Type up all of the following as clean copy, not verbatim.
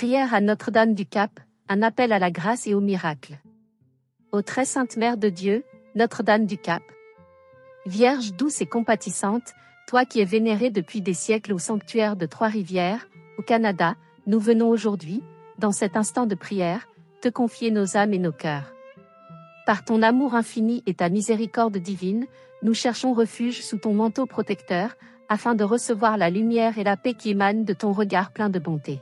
Prière à Notre-Dame du Cap, un appel à la grâce et au miracle. Ô très sainte Mère de Dieu, Notre-Dame du Cap. Vierge douce et compatissante, toi qui es vénérée depuis des siècles au sanctuaire de Trois-Rivières, au Canada, nous venons aujourd'hui, dans cet instant de prière, te confier nos âmes et nos cœurs. Par ton amour infini et ta miséricorde divine, nous cherchons refuge sous ton manteau protecteur, afin de recevoir la lumière et la paix qui émanent de ton regard plein de bonté.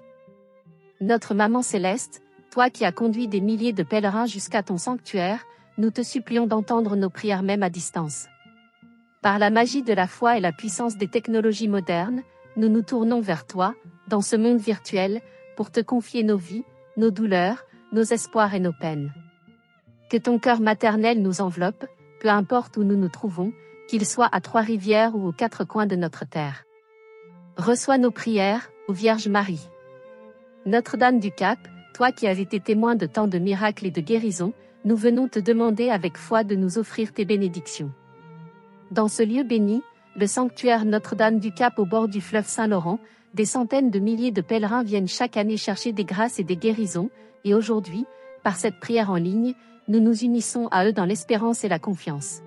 Notre Maman Céleste, toi qui as conduit des milliers de pèlerins jusqu'à ton sanctuaire, nous te supplions d'entendre nos prières même à distance. Par la magie de la foi et la puissance des technologies modernes, nous nous tournons vers toi, dans ce monde virtuel, pour te confier nos vies, nos douleurs, nos espoirs et nos peines. Que ton cœur maternel nous enveloppe, peu importe où nous nous trouvons, qu'il soit à Trois-Rivières ou aux quatre coins de notre terre. Reçois nos prières, ô Vierge Marie. Notre-Dame du Cap, toi qui as été témoin de tant de miracles et de guérisons, nous venons te demander avec foi de nous offrir tes bénédictions. Dans ce lieu béni, le sanctuaire Notre-Dame du Cap au bord du fleuve Saint-Laurent, des centaines de milliers de pèlerins viennent chaque année chercher des grâces et des guérisons, et aujourd'hui, par cette prière en ligne, nous nous unissons à eux dans l'espérance et la confiance.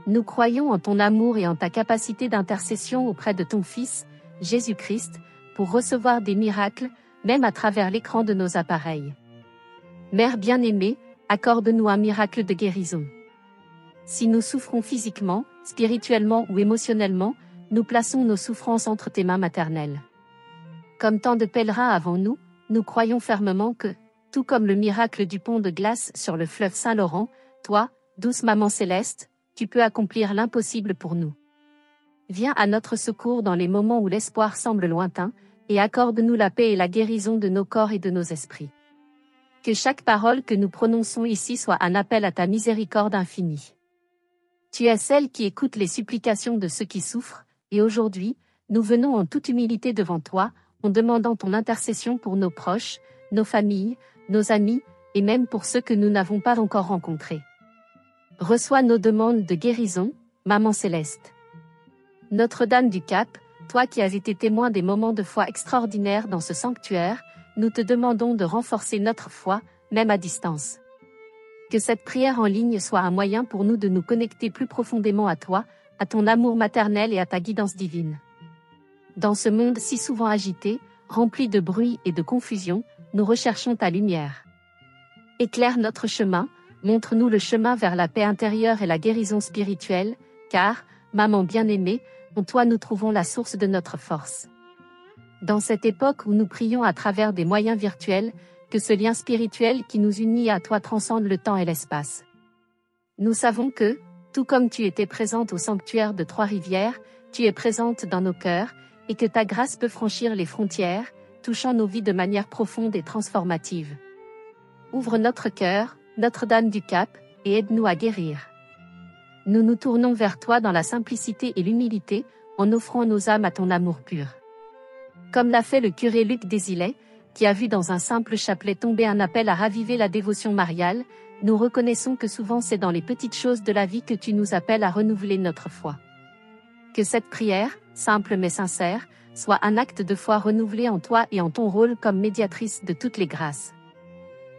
Nous croyons en ton amour et en ta capacité d'intercession auprès de ton Fils, Jésus-Christ, pour recevoir des miracles, même à travers l'écran de nos appareils. Mère bien-aimée, accorde-nous un miracle de guérison. Si nous souffrons physiquement, spirituellement ou émotionnellement, nous plaçons nos souffrances entre tes mains maternelles. Comme tant de pèlerins avant nous, nous croyons fermement que, tout comme le miracle du pont de glace sur le fleuve Saint-Laurent, toi, douce Maman Céleste, tu peux accomplir l'impossible pour nous. Viens à notre secours dans les moments où l'espoir semble lointain, et accorde-nous la paix et la guérison de nos corps et de nos esprits. Que chaque parole que nous prononçons ici soit un appel à ta miséricorde infinie. Tu es celle qui écoute les supplications de ceux qui souffrent, et aujourd'hui, nous venons en toute humilité devant toi, en demandant ton intercession pour nos proches, nos familles, nos amis, et même pour ceux que nous n'avons pas encore rencontrés. Reçois nos demandes de guérison, Maman Céleste. Notre-Dame du Cap, toi qui as été témoin des moments de foi extraordinaires dans ce sanctuaire, nous te demandons de renforcer notre foi, même à distance. Que cette prière en ligne soit un moyen pour nous de nous connecter plus profondément à toi, à ton amour maternel et à ta guidance divine. Dans ce monde si souvent agité, rempli de bruit et de confusion, nous recherchons ta lumière. Éclaire notre chemin, montre-nous le chemin vers la paix intérieure et la guérison spirituelle, car, Maman bien-aimée, en toi nous trouvons la source de notre force. Dans cette époque où nous prions à travers des moyens virtuels, que ce lien spirituel qui nous unit à toi transcende le temps et l'espace. Nous savons que, tout comme tu étais présente au sanctuaire de Trois-Rivières, tu es présente dans nos cœurs, et que ta grâce peut franchir les frontières, touchant nos vies de manière profonde et transformative. Ouvre notre cœur, Notre-Dame du Cap, et aide-nous à guérir. Nous nous tournons vers toi dans la simplicité et l'humilité, en offrant nos âmes à ton amour pur. Comme l'a fait le curé Luc Désilet, qui a vu dans un simple chapelet tomber un appel à raviver la dévotion mariale, nous reconnaissons que souvent c'est dans les petites choses de la vie que tu nous appelles à renouveler notre foi. Que cette prière, simple mais sincère, soit un acte de foi renouvelé en toi et en ton rôle comme médiatrice de toutes les grâces.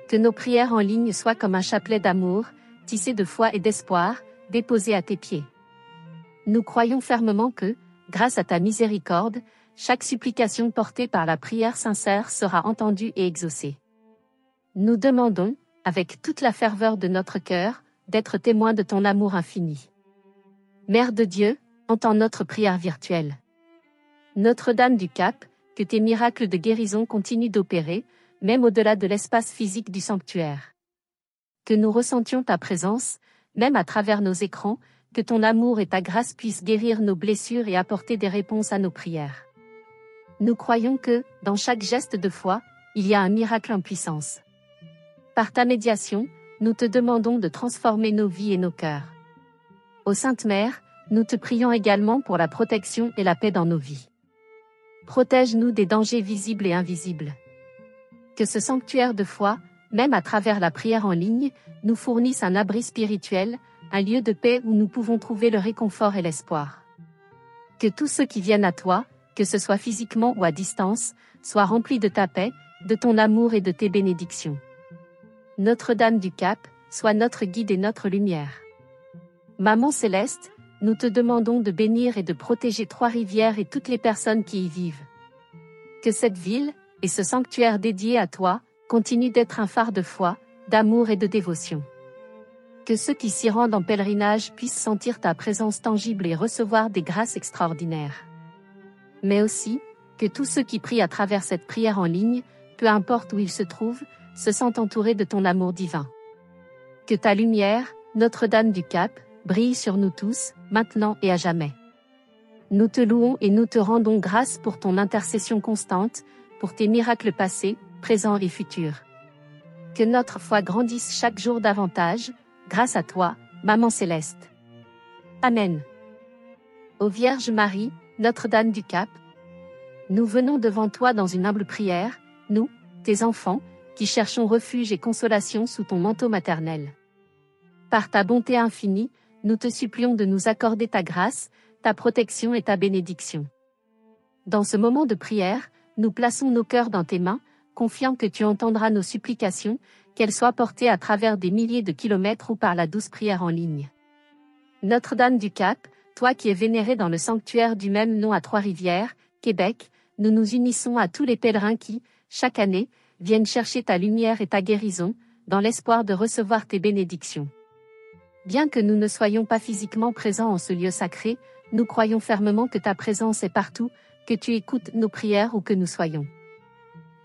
Que nos prières en ligne soient comme un chapelet d'amour, tissé de foi et d'espoir, déposé à tes pieds. Nous croyons fermement que, grâce à ta miséricorde, chaque supplication portée par la prière sincère sera entendue et exaucée. Nous demandons, avec toute la ferveur de notre cœur, d'être témoins de ton amour infini. Mère de Dieu, entends notre prière virtuelle. Notre-Dame du Cap, que tes miracles de guérison continuent d'opérer, même au-delà de l'espace physique du sanctuaire. Que nous ressentions ta présence, même à travers nos écrans, que ton amour et ta grâce puissent guérir nos blessures et apporter des réponses à nos prières. Nous croyons que, dans chaque geste de foi, il y a un miracle en puissance. Par ta médiation, nous te demandons de transformer nos vies et nos cœurs. Ô Sainte Mère, nous te prions également pour la protection et la paix dans nos vies. Protège-nous des dangers visibles et invisibles. Que ce sanctuaire de foi, même à travers la prière en ligne, nous fournisse un abri spirituel, un lieu de paix où nous pouvons trouver le réconfort et l'espoir. Que tous ceux qui viennent à toi, que ce soit physiquement ou à distance, soient remplis de ta paix, de ton amour et de tes bénédictions. Notre-Dame du Cap, sois notre guide et notre lumière. Maman Céleste, nous te demandons de bénir et de protéger Trois-Rivières et toutes les personnes qui y vivent. Que cette ville, et ce sanctuaire dédié à toi, continue d'être un phare de foi, d'amour et de dévotion. Que ceux qui s'y rendent en pèlerinage puissent sentir ta présence tangible et recevoir des grâces extraordinaires. Mais aussi, que tous ceux qui prient à travers cette prière en ligne, peu importe où ils se trouvent, se sentent entourés de ton amour divin. Que ta lumière, Notre-Dame du Cap, brille sur nous tous, maintenant et à jamais. Nous te louons et nous te rendons grâce pour ton intercession constante, pour tes miracles passés, présents et futurs. Que notre foi grandisse chaque jour davantage, grâce à toi, Maman Céleste. Amen. Ô Vierge Marie, Notre-Dame du Cap, nous venons devant toi dans une humble prière, nous, tes enfants, qui cherchons refuge et consolation sous ton manteau maternel. Par ta bonté infinie, nous te supplions de nous accorder ta grâce, ta protection et ta bénédiction. Dans ce moment de prière, nous plaçons nos cœurs dans tes mains, confiants que tu entendras nos supplications, qu'elles soient portées à travers des milliers de kilomètres ou par la douce prière en ligne. Notre-Dame du Cap, toi qui es vénérée dans le sanctuaire du même nom à Trois-Rivières, Québec, nous nous unissons à tous les pèlerins qui, chaque année, viennent chercher ta lumière et ta guérison, dans l'espoir de recevoir tes bénédictions. Bien que nous ne soyons pas physiquement présents en ce lieu sacré, nous croyons fermement que ta présence est partout, que tu écoutes nos prières où que nous soyons.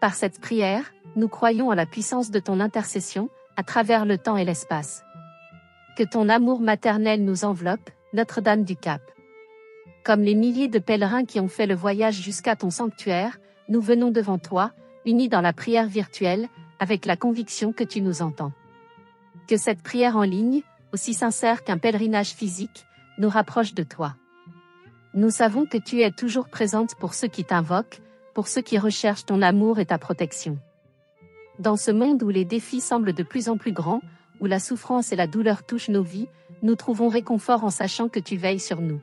Par cette prière, nous croyons en la puissance de ton intercession, à travers le temps et l'espace. Que ton amour maternel nous enveloppe, Notre-Dame du Cap. Comme les milliers de pèlerins qui ont fait le voyage jusqu'à ton sanctuaire, nous venons devant toi, unis dans la prière virtuelle, avec la conviction que tu nous entends. Que cette prière en ligne, aussi sincère qu'un pèlerinage physique, nous rapproche de toi. Nous savons que tu es toujours présente pour ceux qui t'invoquent, pour ceux qui recherchent ton amour et ta protection. Dans ce monde où les défis semblent de plus en plus grands, où la souffrance et la douleur touchent nos vies, nous trouvons réconfort en sachant que tu veilles sur nous.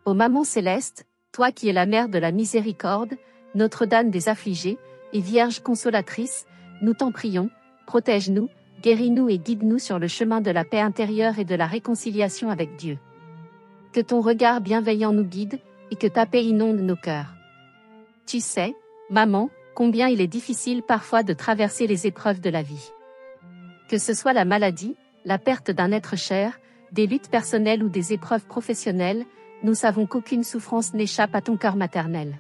Ô Maman Céleste, toi qui es la mère de la miséricorde, Notre-Dame des affligés, et Vierge consolatrice, nous t'en prions, protège-nous, guéris-nous et guide-nous sur le chemin de la paix intérieure et de la réconciliation avec Dieu. Que ton regard bienveillant nous guide, et que ta paix inonde nos cœurs. Tu sais, maman, combien il est difficile parfois de traverser les épreuves de la vie. Que ce soit la maladie, la perte d'un être cher, des luttes personnelles ou des épreuves professionnelles, nous savons qu'aucune souffrance n'échappe à ton cœur maternel.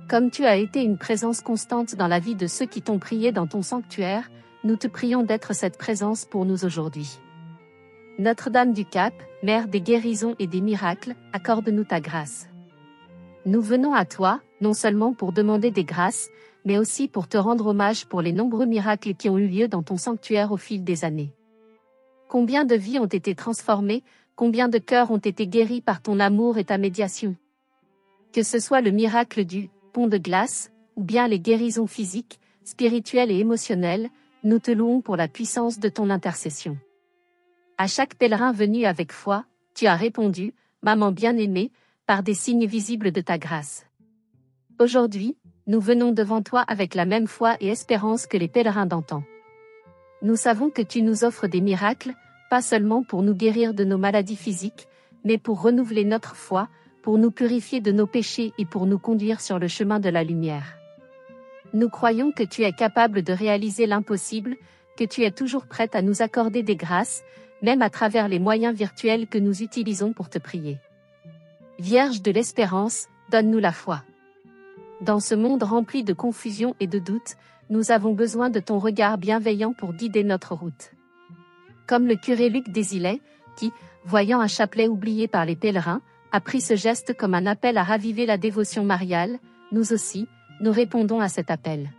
Comme tu as été une présence constante dans la vie de ceux qui t'ont prié dans ton sanctuaire, nous te prions d'être cette présence pour nous aujourd'hui. Notre-Dame du Cap, Mère des guérisons et des miracles, accorde-nous ta grâce. Nous venons à toi, non seulement pour demander des grâces, mais aussi pour te rendre hommage pour les nombreux miracles qui ont eu lieu dans ton sanctuaire au fil des années. Combien de vies ont été transformées, combien de cœurs ont été guéris par ton amour et ta médiation. Que ce soit le miracle du pont de glace, ou bien les guérisons physiques, spirituelles et émotionnelles, nous te louons pour la puissance de ton intercession. À chaque pèlerin venu avec foi, tu as répondu, Maman bien-aimée, par des signes visibles de ta grâce. Aujourd'hui, nous venons devant toi avec la même foi et espérance que les pèlerins d'antan. Nous savons que tu nous offres des miracles, pas seulement pour nous guérir de nos maladies physiques, mais pour renouveler notre foi, pour nous purifier de nos péchés et pour nous conduire sur le chemin de la lumière. Nous croyons que tu es capable de réaliser l'impossible, que tu es toujours prête à nous accorder des grâces, même à travers les moyens virtuels que nous utilisons pour te prier. Vierge de l'espérance, donne-nous la foi. Dans ce monde rempli de confusion et de doute, nous avons besoin de ton regard bienveillant pour guider notre route. Comme le curé Luc Désilet, qui, voyant un chapelet oublié par les pèlerins, a pris ce geste comme un appel à raviver la dévotion mariale, nous aussi, nous répondons à cet appel.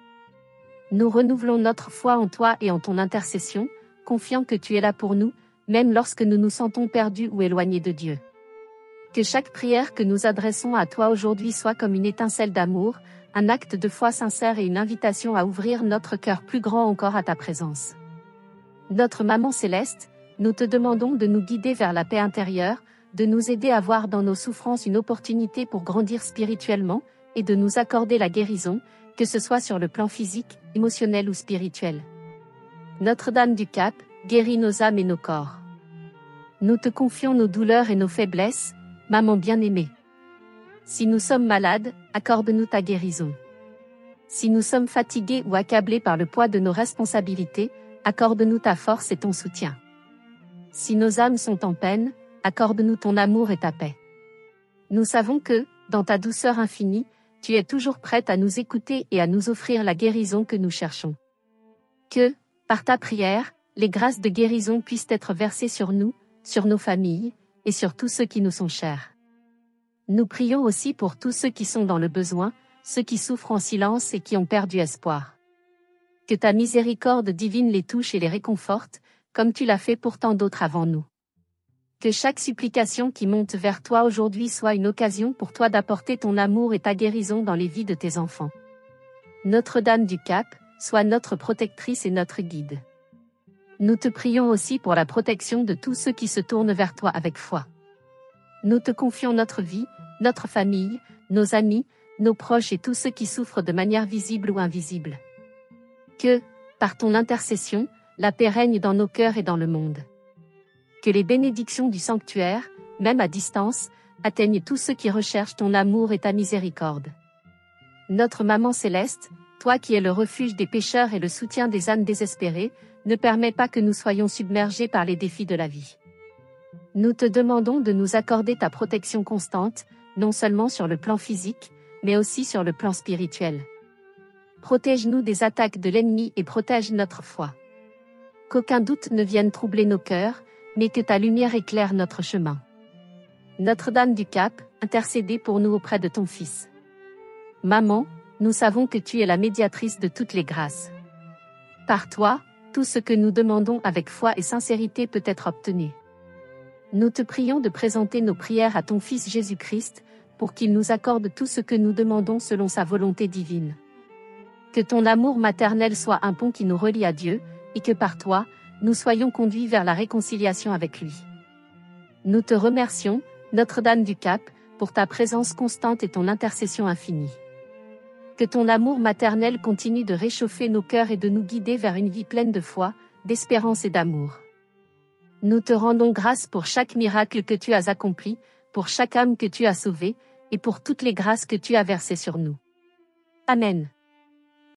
Nous renouvelons notre foi en toi et en ton intercession, confiant que tu es là pour nous, même lorsque nous nous sentons perdus ou éloignés de Dieu. Que chaque prière que nous adressons à toi aujourd'hui soit comme une étincelle d'amour, un acte de foi sincère et une invitation à ouvrir notre cœur plus grand encore à ta présence. Notre Maman Céleste, nous te demandons de nous guider vers la paix intérieure, de nous aider à voir dans nos souffrances une opportunité pour grandir spirituellement, et de nous accorder la guérison, que ce soit sur le plan physique, émotionnel ou spirituel. Notre-Dame du Cap, guéris nos âmes et nos corps. Nous te confions nos douleurs et nos faiblesses, maman bien-aimée. Si nous sommes malades, accorde-nous ta guérison. Si nous sommes fatigués ou accablés par le poids de nos responsabilités, accorde-nous ta force et ton soutien. Si nos âmes sont en peine, accorde-nous ton amour et ta paix. Nous savons que, dans ta douceur infinie, tu es toujours prête à nous écouter et à nous offrir la guérison que nous cherchons. Que, par ta prière, les grâces de guérison puissent être versées sur nous, sur nos familles, et sur tous ceux qui nous sont chers. Nous prions aussi pour tous ceux qui sont dans le besoin, ceux qui souffrent en silence et qui ont perdu espoir. Que ta miséricorde divine les touche et les réconforte, comme tu l'as fait pour tant d'autres avant nous. Que chaque supplication qui monte vers toi aujourd'hui soit une occasion pour toi d'apporter ton amour et ta guérison dans les vies de tes enfants. Notre-Dame du Cap, sois notre protectrice et notre guide. Nous te prions aussi pour la protection de tous ceux qui se tournent vers toi avec foi. Nous te confions notre vie, notre famille, nos amis, nos proches et tous ceux qui souffrent de manière visible ou invisible. Que, par ton intercession, la paix règne dans nos cœurs et dans le monde. Que les bénédictions du sanctuaire, même à distance, atteignent tous ceux qui recherchent ton amour et ta miséricorde. Notre Maman Céleste, toi qui es le refuge des pécheurs et le soutien des âmes désespérées, ne permets pas que nous soyons submergés par les défis de la vie. Nous te demandons de nous accorder ta protection constante, non seulement sur le plan physique, mais aussi sur le plan spirituel. Protège-nous des attaques de l'ennemi et protège notre foi. Qu'aucun doute ne vienne troubler nos cœurs, mais que ta lumière éclaire notre chemin. Notre-Dame du Cap, intercédez pour nous auprès de ton Fils. Maman, nous savons que tu es la médiatrice de toutes les grâces. Par toi, tout ce que nous demandons avec foi et sincérité peut être obtenu. Nous te prions de présenter nos prières à ton Fils Jésus-Christ, pour qu'il nous accorde tout ce que nous demandons selon sa volonté divine. Que ton amour maternel soit un pont qui nous relie à Dieu, et que par toi, nous soyons conduits vers la réconciliation avec lui. Nous te remercions, Notre-Dame du Cap, pour ta présence constante et ton intercession infinie. Que ton amour maternel continue de réchauffer nos cœurs et de nous guider vers une vie pleine de foi, d'espérance et d'amour. Nous te rendons grâce pour chaque miracle que tu as accompli, pour chaque âme que tu as sauvée, et pour toutes les grâces que tu as versées sur nous. Amen.